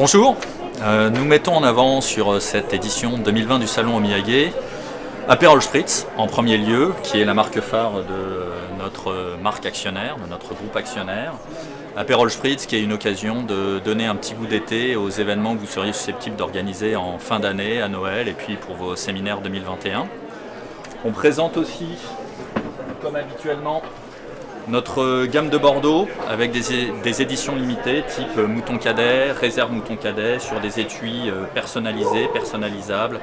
Bonjour, nous mettons en avant sur cette édition 2020 du Salon Omiyage Aperol Spritz en premier lieu, qui est la marque phare de notre marque actionnaire, de notre groupe actionnaire. Aperol Spritz qui est une occasion de donner un petit goût d'été aux événements que vous seriez susceptibles d'organiser en fin d'année, à Noël et puis pour vos séminaires 2021. On présente aussi, comme habituellement, notre gamme de Bordeaux avec des éditions limitées type Mouton Cadet, Réserve Mouton Cadet sur des étuis personnalisés, personnalisables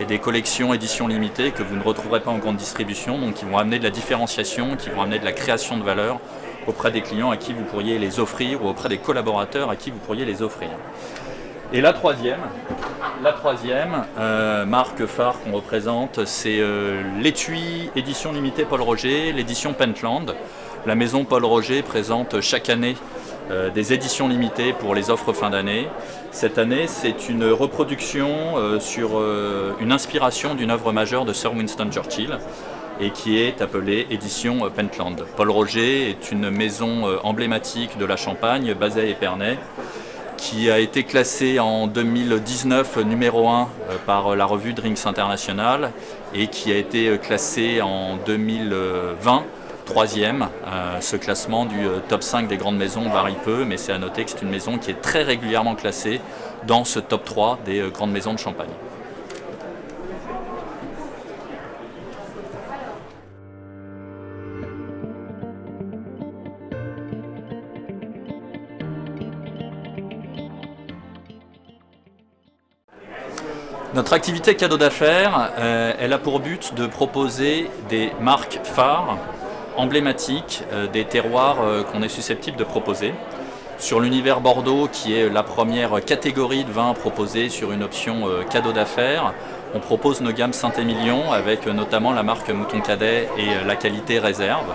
et des collections éditions limitées que vous ne retrouverez pas en grande distribution, donc qui vont amener de la différenciation, qui vont amener de la création de valeur auprès des clients à qui vous pourriez les offrir ou auprès des collaborateurs à qui vous pourriez les offrir. Et la troisième marque phare qu'on représente, c'est l'étui édition limitée Paul Roger, l'édition Pentland. La maison Paul Roger présente chaque année des éditions limitées pour les offres fin d'année. Cette année, c'est une reproduction sur une inspiration d'une œuvre majeure de Sir Winston Churchill et qui est appelée édition Pentland. Paul Roger est une maison emblématique de la Champagne, basée à Épernay, qui a été classée en 2019 numéro 1 par la revue Drinks International et qui a été classée en 2020 troisième. Ce classement du top 5 des grandes maisons varie peu, mais c'est à noter que c'est une maison qui est très régulièrement classée dans ce top 3 des grandes maisons de Champagne. Notre activité cadeau d'affaires, elle a pour but de proposer des marques phares, emblématiques, des terroirs qu'on est susceptible de proposer. Sur l'univers Bordeaux, qui est la première catégorie de vins proposée sur une option cadeau d'affaires, on propose nos gammes Saint-Émilion avec notamment la marque Mouton Cadet et la qualité Réserve.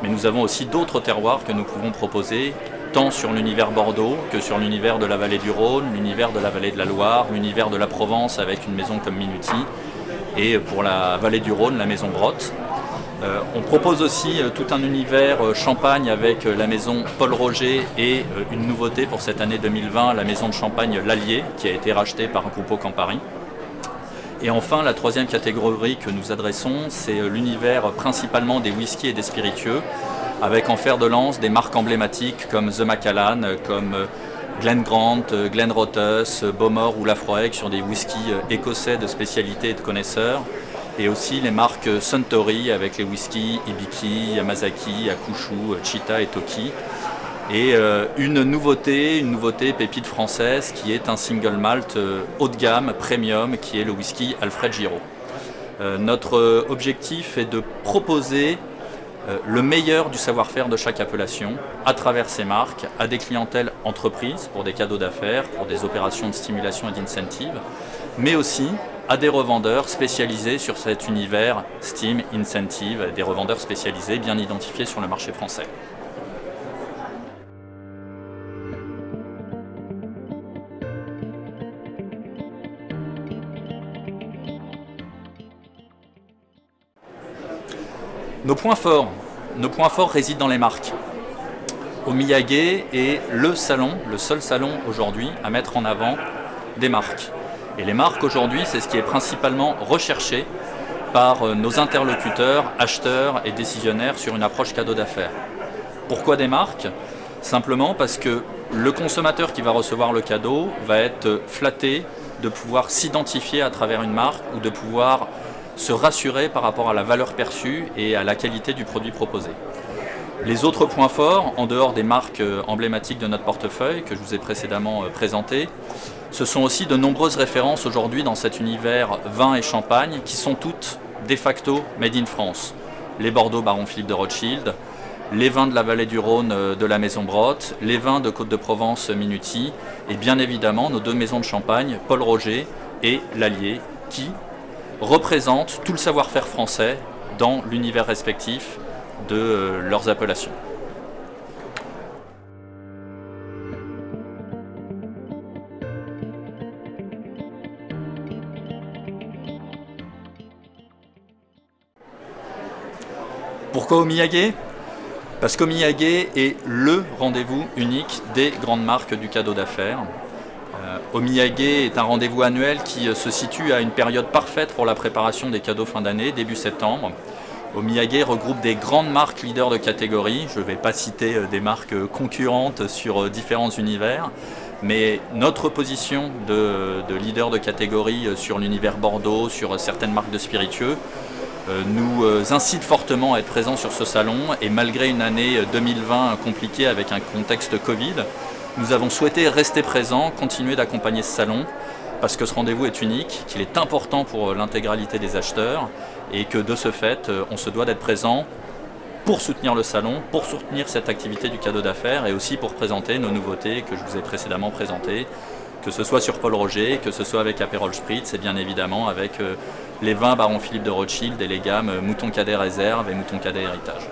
Mais nous avons aussi d'autres terroirs que nous pouvons proposer, tant sur l'univers Bordeaux que sur l'univers de la vallée du Rhône, l'univers de la vallée de la Loire, l'univers de la Provence avec une maison comme Minuti, et pour la vallée du Rhône, la maison Brotte. On propose aussi tout un univers Champagne avec la maison Paul Roger et une nouveauté pour cette année 2020, la maison de Champagne L'Allier, qui a été rachetée par Gruppo Campari. Et enfin, la troisième catégorie que nous adressons, c'est l'univers principalement des whiskies et des spiritueux, avec en fer de lance des marques emblématiques comme The Macallan, comme Glen Grant, Glen Rothes, Bowmore ou Laphroaig sur des whiskies écossais de spécialité et de connaisseurs, et aussi les marques Suntory avec les whiskies Hibiki, Yamazaki, Akushu, Chita et Toki. Et une nouveauté pépite française qui est un single malt haut de gamme, premium, qui est le whisky Alfred Giraud. Notre objectif est de proposer le meilleur du savoir-faire de chaque appellation à travers ces marques à des clientèles entreprises pour des cadeaux d'affaires, pour des opérations de stimulation et d'incentive, mais aussi à des revendeurs spécialisés sur cet univers Steam, Incentive, des revendeurs spécialisés bien identifiés sur le marché français. Nos points forts résident dans les marques. Omiyage est le seul salon aujourd'hui à mettre en avant des marques. Et les marques aujourd'hui, c'est ce qui est principalement recherché par nos interlocuteurs, acheteurs et décisionnaires sur une approche cadeau d'affaires. Pourquoi des marques ? Simplement parce que le consommateur qui va recevoir le cadeau va être flatté de pouvoir s'identifier à travers une marque ou de pouvoir se rassurer par rapport à la valeur perçue et à la qualité du produit proposé. Les autres points forts, en dehors des marques emblématiques de notre portefeuille que je vous ai précédemment présentées, ce sont aussi de nombreuses références aujourd'hui dans cet univers vin et champagne qui sont toutes de facto made in France. Les Bordeaux Baron Philippe de Rothschild, les vins de la vallée du Rhône de la maison Brotte, les vins de Côte-de-Provence Minuti et bien évidemment nos deux maisons de champagne, Paul Roger et L'Allier, qui représentent tout le savoir-faire français dans l'univers respectif de leurs appellations. Pourquoi Omiyage ? Parce qu'Omiyage est le rendez-vous unique des grandes marques du cadeau d'affaires. Omiyage est un rendez-vous annuel qui se situe à une période parfaite pour la préparation des cadeaux fin d'année, début septembre. Omiyage regroupe des grandes marques leaders de catégorie. Je ne vais pas citer des marques concurrentes sur différents univers, mais notre position de leader de catégorie sur l'univers Bordeaux, sur certaines marques de spiritueux, nous incite fortement à être présents sur ce salon. Et malgré une année 2020 compliquée avec un contexte Covid, nous avons souhaité rester présents, continuer d'accompagner ce salon, parce que ce rendez-vous est unique, qu'il est important pour l'intégralité des acheteurs, et que de ce fait, on se doit d'être présent pour soutenir le salon, pour soutenir cette activité du cadeau d'affaires, et aussi pour présenter nos nouveautés que je vous ai précédemment présentées, que ce soit sur Paul Roger, que ce soit avec Aperol Spritz, et bien évidemment avec les vins Baron Philippe de Rothschild et les gammes Mouton Cadet Réserve et Mouton Cadet Héritage.